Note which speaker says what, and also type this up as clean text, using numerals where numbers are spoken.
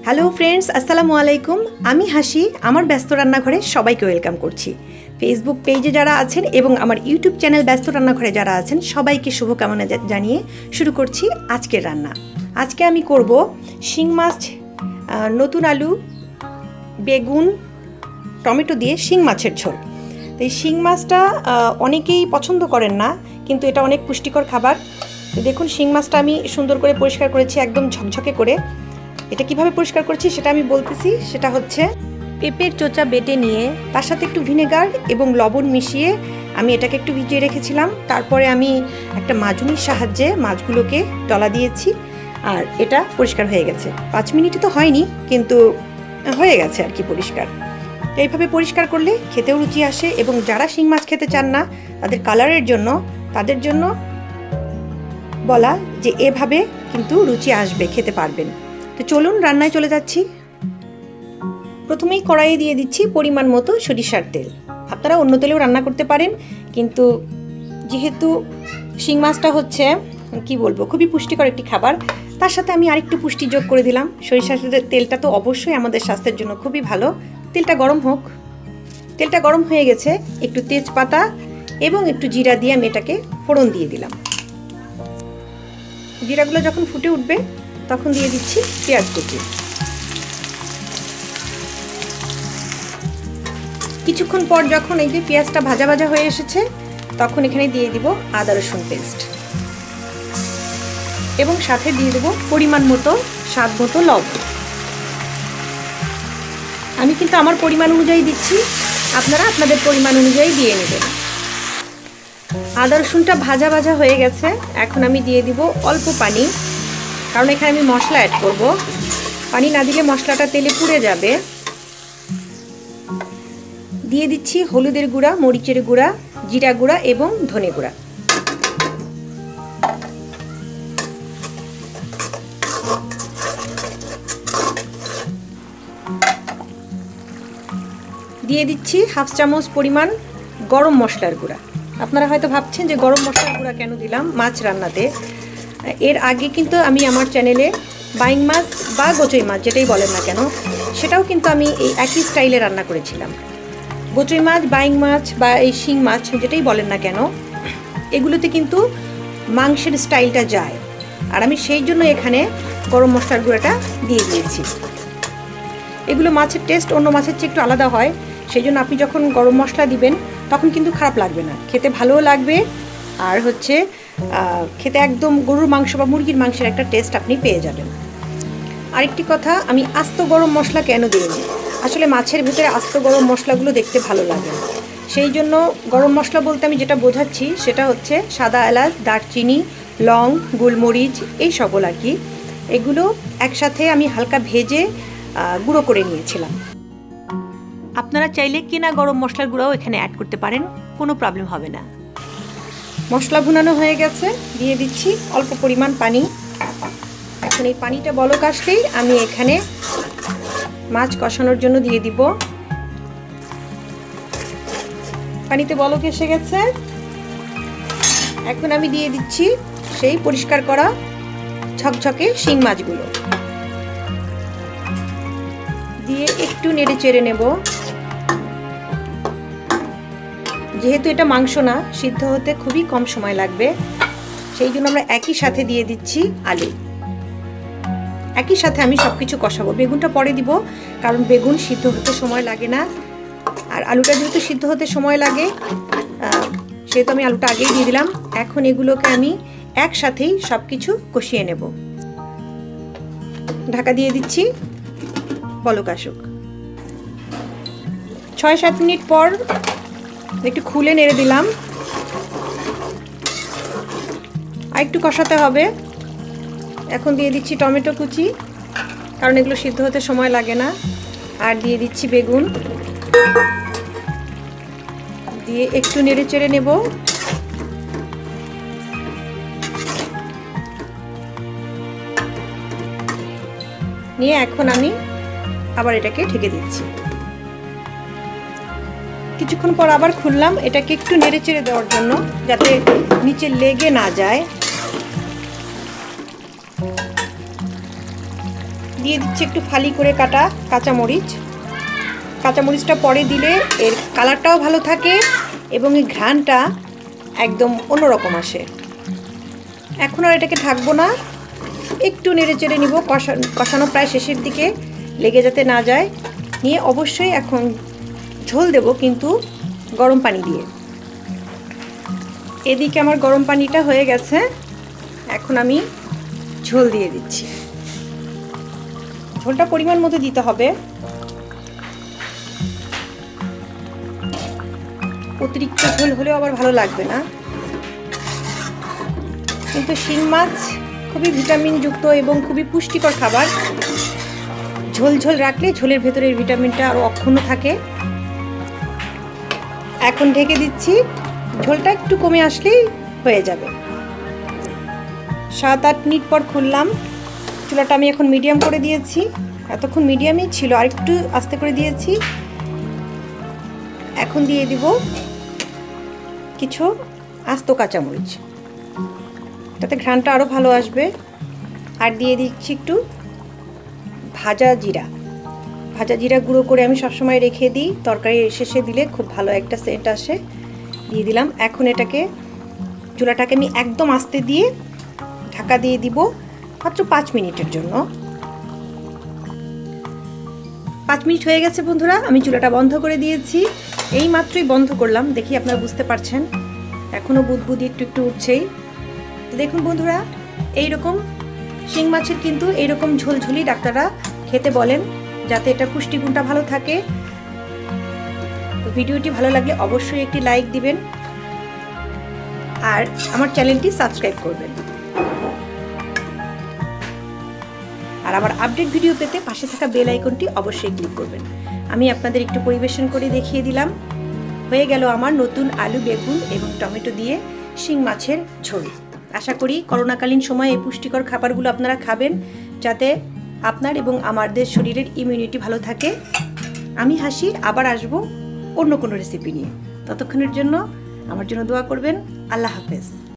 Speaker 1: Hello friends, আসসালামু আলাইকুম। আমি হাসি। আমার ব্যস্ত রান্নাঘরে সবাইকে ওয়েলকাম করছি। ফেসবুক পেজে যারা আছেন এবং আমার ইউটিউব চ্যানেল ব্যস্ত রান্নাঘরে যারা আছেন সবাইকে শুভকামনা জানিয়ে শুরু করছি আজকের রান্না। আজকে আমি করব শিং মাছ, নতুন আলু, বেগুন, টমেটো দিয়ে শিং মাছের ঝোল। তো এই শিং মাছটা অনেকেই পছন্দ করেন না, কিন্তু এটা অনেক পুষ্টিকর খাবার। তো দেখুন, শিং মাছটা আমি সুন্দর করে পরিষ্কার করেছি, একদম ঝকঝকে করে। এটা কিভাবে পরিষ্কার করছি সেটা আমি বলতেছি। সেটা হচ্ছে পেঁপের চোচা বেটে নিয়ে তার সাথে একটু ভিনেগার এবং লবণ মিশিয়ে আমি এটাকে একটু ভিজিয়ে রেখেছিলাম। তারপরে আমি একটা মাজুনির সাহায্যে মাছগুলোকে ডলা দিয়েছি, আর এটা পরিষ্কার হয়ে গেছে। 5 মিনিটে তো হয়নি, কিন্তু হয়ে গেছে আর কি পরিষ্কার। এইভাবে পরিষ্কার করলে খেতেও রুচি আসে, এবং যারা শিং মাছ খেতে চান না তাদের কালারের জন্য, তাদের জন্য বলা যে এভাবে কিন্তু রুচি আসবে, খেতে পারবেন। তো চলুন রান্নায় চলে যাচ্ছি। প্রথমেই কড়াইয়ে দিয়ে দিচ্ছি পরিমাণ মতো সরিষার তেল। আপনারা অন্য তেলেও রান্না করতে পারেন, কিন্তু যেহেতু শিং মাছটা হচ্ছে কি বলবো, খুবই পুষ্টিকর একটি খাবার, তার সাথে আমি আরেকটু পুষ্টি যোগ করে দিলাম। সরিষার তেলটা তো অবশ্যই আমাদের স্বাস্থ্যের জন্য খুবই ভালো। তেলটা গরম হোক। তেলটা গরম হয়ে গেছে, একটু তেজপাতা এবং একটু জিরা দিয়ে আমি এটাকে ফোড়ন দিয়ে দিলাম। জিরাগুলো যখন ফুটে উঠবে তখন দিয়ে দিচ্ছি পেঁয়াজ কুচি। কিছুক্ষণ পর যখন এই যে পেঁয়াজটা ভাজা ভাজা হয়ে এসেছে, তখন এখানে দিয়ে দিব আদা রসুন পেস্ট, এবং সাথে দিয়ে দেবো পরিমাণ মতো স্বাদ মতো লবণ। আমি কিন্তু আমার পরিমাণ অনুযায়ী দিচ্ছি, আপনারা আপনাদের পরিমাণ অনুযায়ী দিয়ে নেবেন। আদা রসুনটা ভাজা ভাজা হয়ে গেছে, এখন আমি দিয়ে দিব অল্প পানি, কারণ এখানে আমি মশলা অ্যাড করব। পানি না দিলে মশলাটা তেলে পুড়ে যাবে। দিয়ে দিচ্ছি হলুদের গুঁড়া, মরিচের গুঁড়া, জিরা গুঁড়া এবং ধনে গুঁড়া। দিয়ে দিচ্ছি হাফ চামচ পরিমাণ গরম মশলার গুঁড়া। আপনারা হয়তো ভাবছেন যে গরম মশলার গুঁড়া কেন দিলাম মাছ রান্নাতে। এর আগে কিন্তু আমি আমার চ্যানেলে বাইং মাছ বা গোচই মাছ, যেটাই বলেন না কেন, সেটাও কিন্তু আমি এই একই স্টাইলে রান্না করেছিলাম। গোচই মাছ, বাইং মাছ বা এই শিং মাছ, যেটাই বলেন না কেন, এগুলোতে কিন্তু মাংসের স্টাইলটা যায়, আর আমি সেই জন্য এখানে গরম মশলার গুঁড়াটা দিয়ে দিয়েছি। এগুলো মাছের টেস্ট অন্য মাছের চেয়ে একটু আলাদা হয়, সেই জন্য আপনি যখন গরম মশলা দিবেন তখন কিন্তু খারাপ লাগবে না, খেতে ভালোও লাগবে। আর হচ্ছে খেতে একদম গরুর মাংস বা মুরগির মাংসের একটা টেস্ট আপনি পেয়ে যাবেন। আরেকটি কথা, আমি আস্ত গরম মশলা কেন দিইনি, আসলে মাছের ভিতরে আস্ত গরম মশলাগুলো দেখতে ভালো লাগে, সেই জন্য গরম মশলা বলতে আমি যেটা বোঝাচ্ছি সেটা হচ্ছে সাদা এলাচ, দারচিনি, লং, গোলমরিচ, এই সকল আর কি। এগুলো একসাথে আমি হালকা ভেজে গুঁড়ো করে নিয়েছিলাম। আপনারা চাইলে কেনা গরম মশলার গুঁড়াও এখানে অ্যাড করতে পারেন, কোনো প্রবলেম হবে না। মশলা ভুনানো হয়ে গেছে, দিয়ে দিচ্ছি অল্প পরিমাণ পানি। এখন এই পানিটা বলক আসলেই আমি এখানে মাছ কষানোর জন্য দিয়ে দিব। পানিতে বলক এসে গেছে, এখন আমি দিয়ে দিচ্ছি সেই পরিষ্কার করা ঝকঝকে শিং মাছগুলো দিয়ে একটু নেড়ে চেড়ে নেব। যেহেতু এটা মাংস না, সিদ্ধ হতে খুবই কম সময় লাগবে, সেই জন্য আমরা একই সাথে দিয়ে দিচ্ছি আলু। একই সাথে আমি সবকিছু কষাবো। বেগুনটা পরে দিব, কারণ বেগুন সিদ্ধ হতে সময় লাগে না, আর আলুটা যেহেতু সিদ্ধ হতে সময় লাগে সেহেতু আমি আলুটা আগেই দিয়ে দিলাম। এখন এগুলোকে আমি একসাথেই সবকিছু কষিয়ে নেব। ঢাকা দিয়ে দিচ্ছি, বলক আসুক। 6-7 মিনিট পর একটু খুলে নেড়ে দিলাম। আর একটু কষাতে হবে। এখন দিয়ে দিচ্ছি টমেটো কুচি, কারণ এগুলো সিদ্ধ হতে সময় লাগে না। আর দিয়ে দিচ্ছি বেগুন, দিয়ে একটু নেড়ে চেড়ে নেব। নিয়ে এখন আমি আবার এটাকে ঢেকে দিচ্ছি। কিছুক্ষণ পর আবার খুললাম, এটাকে একটু নেড়ে চেড়ে দেওয়ার জন্য, যাতে নিচে লেগে না যায়। দিয়ে দিচ্ছি একটু ফালি করে কাটা কাঁচামরিচ। কাঁচামরিচটা পরে দিলে এর কালারটাও ভালো থাকে এবং এই ঘ্রাণটা একদম অন্যরকম আসে। এখন আর এটাকে ঢাকবো না, একটু নেড়ে চেড়ে নিব। কষানো প্রায় শেষের দিকে, লেগে যাতে না যায়। নিয়ে অবশ্যই এখন ঝোল দেব, কিন্তু গরম পানি দিয়ে। এদিকে আমার গরম পানিটা হয়ে গেছে, এখন আমি ঝোল দিয়ে দিচ্ছি। ঝোলটা পরিমাণ মতো দিতে হবে, অতিরিক্ত ঝোল হলেও আবার ভালো লাগবে না। কিন্তু শিং মাছ খুবই ভিটামিনযুক্ত এবং খুবই পুষ্টিকর খাবার। ঝোল ঝোল রাখলে ঝোলের ভেতরের ভিটামিনটা আরও অক্ষুণ্ণ থাকে। এখন ঢেকে দিচ্ছি, ঝোলটা একটু কমে আসলেই হয়ে যাবে। 7-8 মিনিট পর খুললাম। চুলাটা আমি এখন মিডিয়াম করে দিয়েছি, এতক্ষণ মিডিয়ামই ছিল, আর একটু আস্তে করে দিয়েছি। এখন দিয়ে দিব কিছু আস্ত কাঁচামরিচ, তাতে ঘ্রাণটা আরও ভালো আসবে। আর দিয়ে দিচ্ছি একটু ভাজা জিরা। ভাজা জিরা গুঁড়ো করে আমি সবসময় রেখে দিই, তরকারি শেষে দিলে খুব ভালো একটা সেন্ট আসে। দিয়ে দিলাম। এখন এটাকে, চুলাটাকে আমি একদম আস্তে দিয়ে ঢাকা দিয়ে দিব মাত্র 5 মিনিটের জন্য। 5 মিনিট হয়ে গেছে বন্ধুরা, আমি চুলাটা বন্ধ করে দিয়েছি। এই মাত্রই বন্ধ করলাম, দেখি আপনারা বুঝতে পারছেন এখনও বুদবুদি একটু একটু উঠছেই। তো দেখুন বন্ধুরা, এইরকম শিং মাছের কিন্তু এইরকম ঝোলঝুলি ডাক্তাররা খেতে বলেন, যাতে এটা পুষ্টিগুণটা ভালো থাকে। তো ভিডিওটি ভালো লাগলে অবশ্যই একটি লাইক দিবেন আর আমার চ্যানেলটি সাবস্ক্রাইব করবেন। আর আমার আপডেট ভিডিও পেতে পাশে থাকা বেল আইকনটি অবশ্যই ক্লিক করবেন। আমি আপনাদের একটু পরিবেশন করে দেখিয়ে দিলাম। হয়ে গেল আমার নতুন আলু, বেগুন এবং টমেটো দিয়ে শিং মাছের ঝোল। আশা করি করোনাকালীন সময়ে এই পুষ্টিকর খাবারগুলো আপনারা খাবেন, যাতে আপনার এবং আমাদের শরীরের ইমিউনিটি ভালো থাকে। আমি হাসি, আবার আসবো অন্য কোনো রেসিপি নিয়ে। ততক্ষণের জন্য আমার জন্য দোয়া করবেন। আল্লাহ হাফেজ।